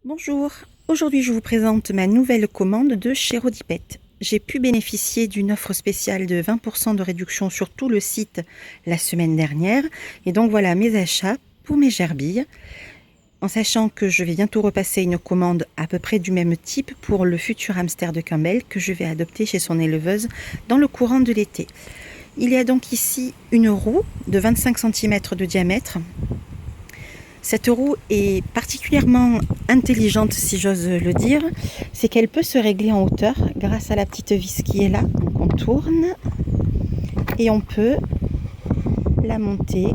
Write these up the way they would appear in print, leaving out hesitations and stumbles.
Bonjour, aujourd'hui je vous présente ma nouvelle commande de chez Rodipet. J'ai pu bénéficier d'une offre spéciale de 20% de réduction sur tout le site la semaine dernière. Et donc voilà mes achats pour mes gerbilles, en sachant que je vais bientôt repasser une commande à peu près du même type pour le futur hamster de Campbell que je vais adopter chez son éleveuse dans le courant de l'été. Il y a donc ici une roue de 25 cm de diamètre. Cette roue est particulièrement intelligente, si j'ose le dire, c'est qu'elle peut se régler en hauteur grâce à la petite vis qui est là. Donc on tourne et on peut la monter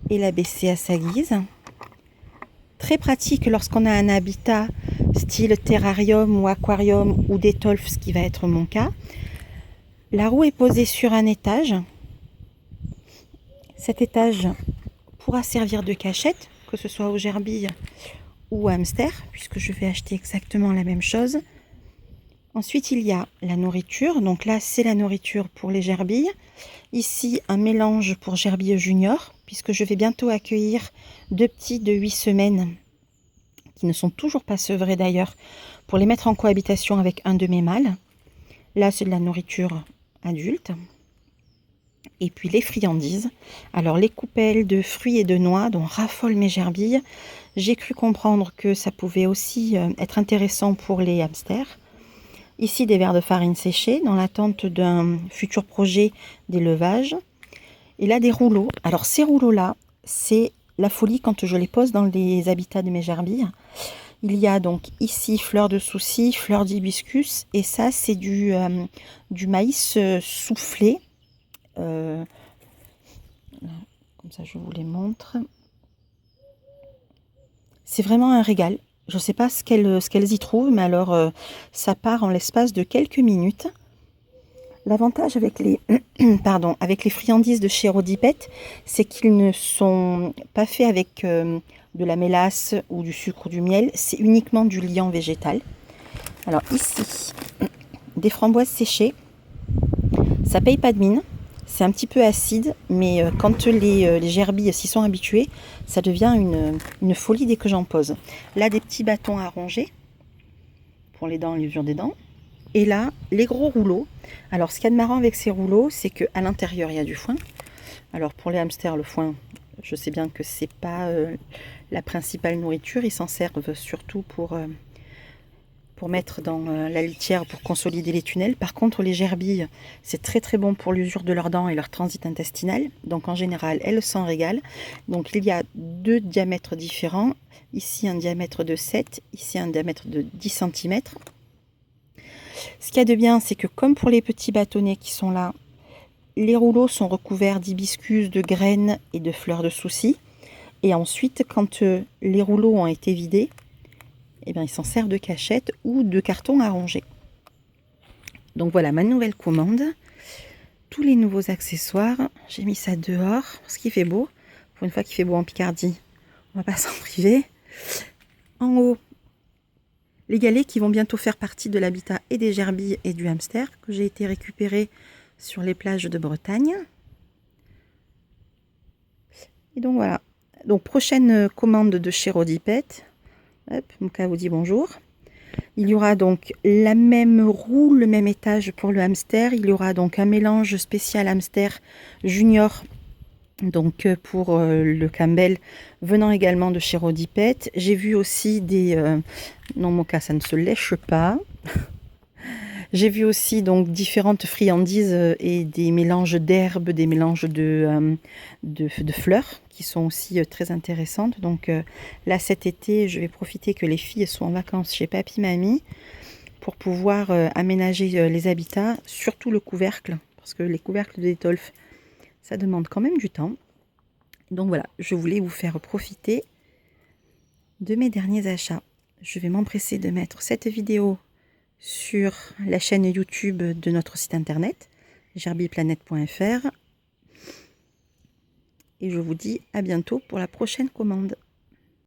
et la baisser à sa guise. Très pratique lorsqu'on a un habitat style terrarium ou aquarium ou d'étolf, ce qui va être mon cas. La roue est posée sur un étage. Cet étage pourra servir de cachette, que ce soit aux gerbilles ou hamster, puisque je vais acheter exactement la même chose. Ensuite, il y a la nourriture. Donc là, c'est la nourriture pour les gerbilles. Ici, un mélange pour gerbilles junior, puisque je vais bientôt accueillir 2 petits de 8 semaines, qui ne sont toujours pas sevrés d'ailleurs, pour les mettre en cohabitation avec un de mes mâles. Là, c'est de la nourriture adulte. Et puis les friandises. Alors les coupelles de fruits et de noix dont raffolent mes gerbilles. J'ai cru comprendre que ça pouvait aussi être intéressant pour les hamsters. Ici des verres de farine séchée dans l'attente d'un futur projet d'élevage. Et là des rouleaux. Alors ces rouleaux-là, c'est la folie quand je les pose dans les habitats de mes gerbilles. Il y a donc ici fleurs de souci, fleurs d'hibiscus. Et ça c'est du maïs soufflé. Comme ça je vous les montre. C'est vraiment un régal. Je ne sais pas ce qu'elles y trouvent, mais alors ça part en l'espace de quelques minutes. L'avantage avec les, avec les friandises de chez Rodipet, c'est qu'ils ne sont pas faits avec de la mélasse ou du sucre ou du miel, c'est uniquement du liant végétal. Alors ici, des framboises séchées, ça paye pas de mine. C'est un petit peu acide, mais quand les gerbilles s'y sont habituées, ça devient une folie dès que j'en pose. Là, des petits bâtons à ronger pour les dents, l'usure des dents. Et là, les gros rouleaux. Alors, ce qu'il y a de marrant avec ces rouleaux, c'est qu'à l'intérieur, il y a du foin. Alors, pour les hamsters, le foin, je sais bien que c'est pas la principale nourriture. Ils s'en servent surtout pour mettre dans la litière pour consolider les tunnels. Par contre, les gerbilles, c'est très très bon pour l'usure de leurs dents et leur transit intestinal. Donc en général, elles s'en régalent. Donc il y a 2 diamètres différents. Ici un diamètre de 7, ici un diamètre de 10 cm. Ce qu'il y a de bien, c'est que comme pour les petits bâtonnets qui sont là, les rouleaux sont recouverts d'hibiscus, de graines et de fleurs de souci. Et ensuite, quand les rouleaux ont été vidés, eh bien, ils s'en servent de cachette ou de carton à ranger. Donc voilà ma nouvelle commande. Tous les nouveaux accessoires. J'ai mis ça dehors parce qu'il fait beau. Pour une fois qu'il fait beau en Picardie, on va pas s'en priver. En haut, les galets qui vont bientôt faire partie de l'habitat et des gerbilles et du hamster que j'ai été récupéré sur les plages de Bretagne. Et donc voilà. Donc prochaine commande de chez Rodipet. Hop, Mouka vous dit bonjour. Il y aura donc la même roue, le même étage pour le hamster. Il y aura donc un mélange spécial hamster junior, donc pour le Campbell, venant également de chez Rodipet. J'ai vu aussi des... non, mon cas, ça ne se lèche pas. J'ai vu aussi donc différentes friandises et des mélanges d'herbes, des mélanges de fleurs qui sont aussi très intéressantes. Donc là cet été, je vais profiter que les filles soient en vacances chez Papy Mamie pour pouvoir aménager les habitats, surtout le couvercle, parce que les couvercles d'étolf, ça demande quand même du temps. Donc voilà, je voulais vous faire profiter de mes derniers achats. Je vais m'empresser de mettre cette vidéo sur la chaîne YouTube de notre site internet gerbilleplanète.fr et je vous dis à bientôt pour la prochaine commande.